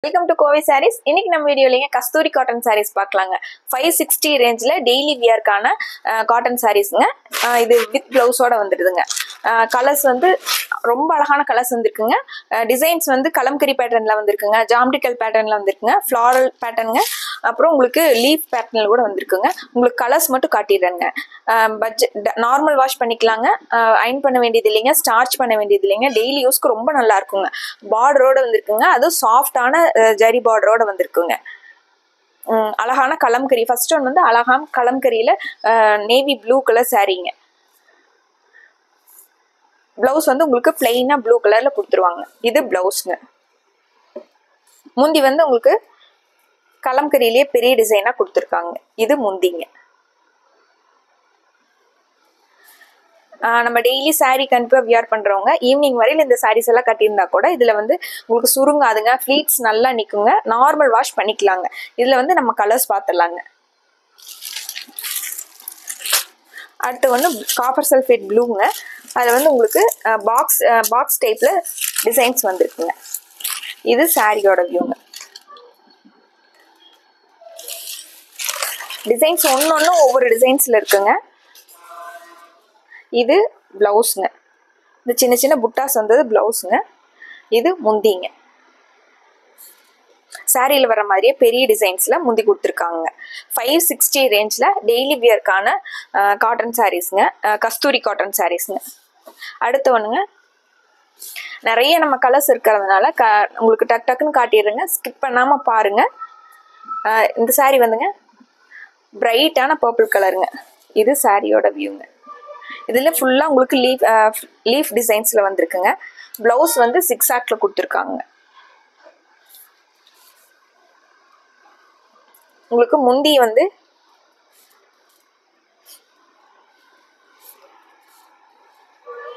Welcome to Kovi Sarees. இன்னைக்கு நம்ம வீடியோலங்க கஸ்தூரி cotton sarees பார்க்கலாங்க. 560 ரேஞ்ச்ல டெய்லி வியர்க்கான காட்டன் sareesங்க. இது வித் ப்ளவுஸோட வந்துடுதுங்க. கலர்ஸ் வந்து ரொம்ப அழகான கலர்ஸ் வந்திருக்குங்க. டிசைன்ஸ் வந்து கலம்கரி பேட்டர்ன்ல வந்திருக்குங்க, ஜாமெட்ரிக்கல் பேட்டர்ன்ல வந்திருக்குங்க, ஃப்ளாரல் பேட்டர்னுங்க, அப்புறம் உங்களுக்கு லீஃப் பேட்டர்ன்ல கூட வந்திருக்குங்க. உங்களுக்கு கலர்ஸ் மட்டும் காட்டிடுறேங்க. பட்ஜெட் நார்மல் வாஷ் பண்ணிக்கலாங்க, அயன் பண்ண வேண்டியது இல்லைங்க, ஸ்டார்ச் பண்ண வேண்டியது இல்லைங்க. டெய்லி யூஸ்க்கு ரொம்ப நல்லா இருக்குங்க. பார்டரோட வந்திருக்குங்க, அதுவும் சாஃப்டான ஜரி பார்டரோட வந்திருக்குங்க. அழகான கலம்கரி. ஃபர்ஸ்ட் ஒன் வந்து அழகான கலம்கரியில நேவி ப்ளூ கலர் சாரீங்க. பிளவுஸ் வந்து உங்களுக்கு பிளெயினா ப்ளூ கலர்ல கொடுத்துருவாங்க. இது பிளவுஸ்ங்க. முந்தி வந்து உங்களுக்கு கலம்கரியிலேயே பெரிய டிசைனா கொடுத்துருக்காங்க. இது முந்திங்க. நம்ம டெய்லி சாரீ கண்டிப்பாக வியர் பண்ணுறவங்க ஈவினிங் வரையில் இந்த சாரீஸ் எல்லாம் கட்டியிருந்தா கூட இதில் வந்து உங்களுக்கு சுருங்காதுங்க, ஃப்ளீட்ஸ் நல்லா நிற்குங்க. நார்மல் வாஷ் பண்ணிக்கலாங்க. இதில் வந்து நம்ம கலர்ஸ் பார்த்துடலாங்க. அடுத்து வந்து காப்பர் சல்ஃபேட் ப்ளூங்க. அதில் வந்து உங்களுக்கு பாக்ஸ் டைப்பில் டிசைன்ஸ் வந்துருக்குங்க. இது சாரியோட வியூங்க. டிசைன்ஸ் ஒன்று ஒவ்வொரு டிசைன்ஸில் இருக்குங்க. இது பிளவுஸுங்க. இந்த சின்ன சின்ன புட்டாஸ் வந்தது பிளவுஸுங்க. இது முந்திங்க. சாரியில் வர மாதிரியே பெரிய டிசைன்ஸில் முந்தி கொடுத்துருக்காங்க. 560 ரேஞ்சில் டெய்லி வியர்க்கான காட்டன் சாரீஸுங்க, கஸ்தூரி காட்டன் சாரீஸுங்க. அடுத்த ஒன்றுங்க, நிறைய நம்ம கலர்ஸ் இருக்கிறதுனால உங்களுக்கு டக்குன்னு காட்டிடுறேங்க, ஸ்கிப் பண்ணாமல் பாருங்கள். இந்த சாரீ வந்துங்க பிரைட்டான பர்பிள் கலருங்க. இது சாரியோட வியூங்க. இதில் ஃபுல்லாக உங்களுக்கு லீஃப் டிசைன்ஸில் வந்திருக்குங்க. ப்ளவுஸ் வந்து 6 ஆக்டில் கொடுத்துருக்காங்க. உங்களுக்கு முந்தி வந்து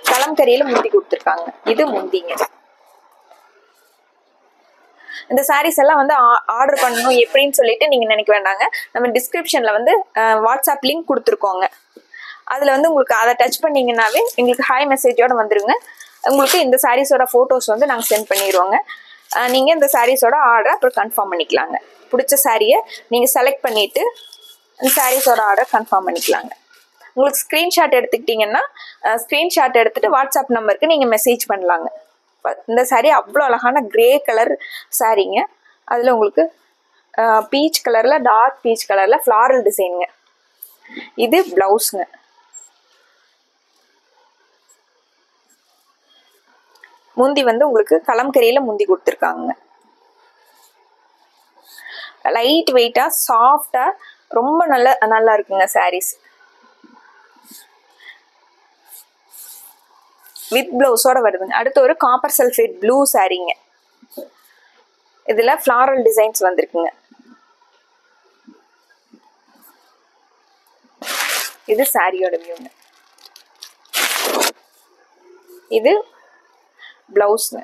கலம்கரியில் முந்தி கொடுத்துருக்காங்க. இது முந்திங்க. இந்த சாரீஸ் எல்லாம் வந்து ஆர்டர் பண்ணணும் எப்படின்னு சொல்லிட்டு நீங்கள் நினைக்க வேண்டாங்க. நம்ம டிஸ்கிரிப்ஷனில் வந்து வாட்ஸ்அப் லிங்க் கொடுத்துருக்கோங்க. அதில் வந்து உங்களுக்கு அதை டச் பண்ணிங்கன்னாவே எங்களுக்கு ஹாய் மெசேஜோடு வந்துருங்க. உங்களுக்கு இந்த சாரீஸோட ஃபோட்டோஸ் வந்து நாங்கள் சென்ட் பண்ணிடுவோங்க. நீங்கள் இந்த சாரீஸோட ஆர்டரை அப்புறம் கன்ஃபார்ம் பண்ணிக்கலாங்க. பிடிச்ச சாரியை நீங்கள் செலக்ட் பண்ணிவிட்டு இந்த சாரீஸோட ஆர்டர் கன்ஃபார்ம் பண்ணிக்கலாங்க. உங்களுக்கு ஸ்க்ரீன்ஷாட் எடுத்துக்கிட்டிங்கன்னா ஸ்க்ரீன்ஷாட் எடுத்துகிட்டு வாட்ஸ்அப் நம்பருக்கு நீங்கள் மெசேஜ் பண்ணலாங்க. இந்த சாரீ அவ்வளோ அழகான கிரே கலர் சாரீங்க. அதில் உங்களுக்கு பீச் கலரில், டார்க் பீச் கலரில் ஃப்ளாரல் டிசைனுங்க. இது ப்ளவுஸுங்க. முந்தி வந்து உங்களுக்கு கலம்கரியில் முந்தி கொடுத்துருக்காங்க. லைட் வெயிட்டா சாஃப்டா ரொம்ப நல்லா இருக்குங்க சாரீஸ். வித் பிளவுஸோட வருதுங்க. அடுத்து ஒரு காப்பர் சல்ஃபேட் ப்ளூ சாரீங்க. இதுல ஃப்ளாரல் டிசைன்ஸ் வந்திருக்குங்க. இது சாரியோட வியூங்க. இது பிளவுஸ்ங்க.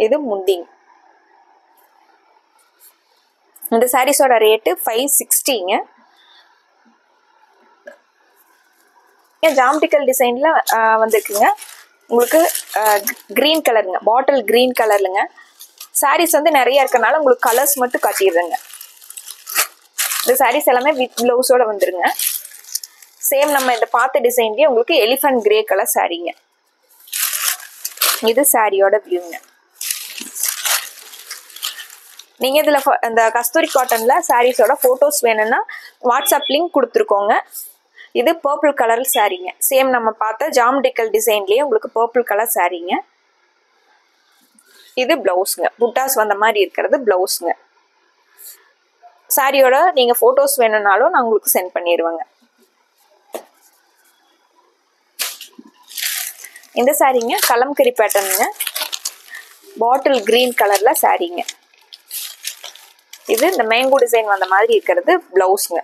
இது முந்திங்க. இந்த சாரீஸோட ரேட்டு 560ங்க. ஜாமெட்ரிக்கல் டிசைன்ல வந்திருக்குங்க. உங்களுக்கு கிரீன் கலருங்க, பாட்டில் கிரீன் கலர்லுங்க. சாரீஸ் வந்து நிறைய இருக்கனால உங்களுக்கு கலர்ஸ் மட்டும் காட்டிடுறேங்க. இந்த சாரீஸ் எல்லாமே வித் பிளவுஸோட வந்துருங்க. சேம் நம்ம இந்த பார்த்த டிசைன்லயே உங்களுக்கு எலிஃபண்ட் கிரே கலர் சாரீங்க. இது சாரியோட வியூங்க. நீங்க இதுல இந்த கஸ்தூரி காட்டன்ல சாரீஸோட போட்டோஸ் வேணும்னா வாட்ஸ்அப் லிங்க் கொடுத்துருக்கோங்க. இது பர்பிள் கலர் சாரீங்க. சேம் நம்ம பார்த்த ஜாமெட்ரிக்கல் டிசைன்லயே உங்களுக்கு பர்பிள் கலர் சாரீங்க. இது பிளவுஸ்ங்க. புட்டாஸ் வந்த மாதிரி இருக்கிறது பிளவுஸ்ங்க. சாரியோட நீங்க போட்டோஸ் வேணும்னாலும் நான் உங்களுக்கு சென்ட் பண்ணிடுவேங்க. இந்த சாரீங்க கலம்கரி பேட்டர்னுங்க, பாட்டில் கிரீன் கலர்ல சாரீங்க. இது இந்த மேங்கோ டிசைன் வந்த மாதிரி இருக்கிறது பிளவுஸ்ங்க.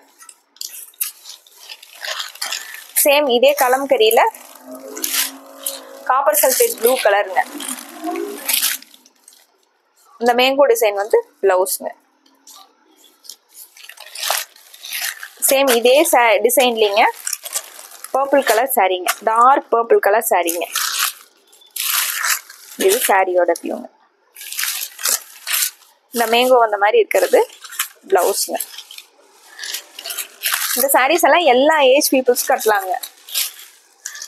சேம் இதே கலம்கரியில காப்பர் சல்ஃபேட் ப்ளூ கலருங்க. இந்த மேங்கோ டிசைன் வந்து பிளவுஸ்ங்க. சேம் இதே டிசைன்லிங்க பர்பிள் கலர் சாரீங்க, டார்க் பர்பிள் கலர் சாரீங்க. இது சாரியோட வியூங்க. இந்த மேங்கோ அந்த மாதிரி இருக்கிறது பிளவுஸ்ங்க. இந்த சாரீஸ் எல்லாம் எல்லா ஏஜ் பீப்புள்ஸ் கட்டலாங்க.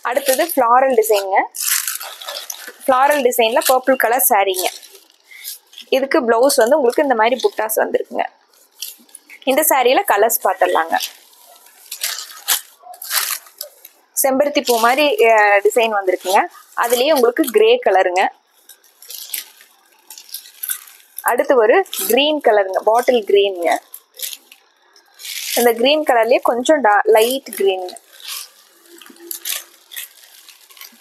அடுத்தது ஃப்ளாரல் டிசைனுங்க. ஃப்ளாரல் டிசைன்ல பர்பிள் கலர் சாரீங்க. இதுக்கு பிளவுஸ் வந்து உங்களுக்கு இந்த மாதிரி புட்டாஸ் வந்துருக்குங்க. இந்த சாரியில கலர்ஸ் பார்த்துடலாங்க. செம்பருத்தி பூ மாதிரி டிசைன் வந்திருக்குங்க. அதுலயே உங்களுக்கு கிரே கலருங்க. அடுத்து ஒரு கிரீன் கலருங்க, பாட்டில் கிரீனுங்க. இந்த கிரீன் கலர்லயே கொஞ்சம் லைட் கிரீன்.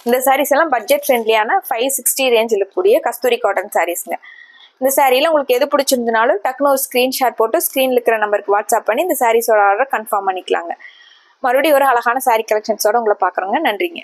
இந்த சாரீஸ் எல்லாம் பட்ஜெட் ஃப்ரெண்ட்லியான 560 ரேஞ்சில் இருக்கக்கூடிய கஸ்தூரி காட்டன் சாரீஸ்ங்க. இந்த சாரியில உங்களுக்கு எது பிடிச்சிருந்தனாலும் டக்குனு ஒரு ஸ்கிரீன்ஷாட் போட்டு ஸ்கிரீன்ல இருக்கிற நம்பருக்கு வாட்ஸ்அப் பண்ணி இந்த சாரீஸோட ஆர்டர் கன்ஃபார்ம் பண்ணிக்கலாங்க. மறுபடியும் ஒரு அழகான சாரீ கலெக்ஷன்ஸோட உங்களை பார்க்குறோங்க. நன்றிங்க.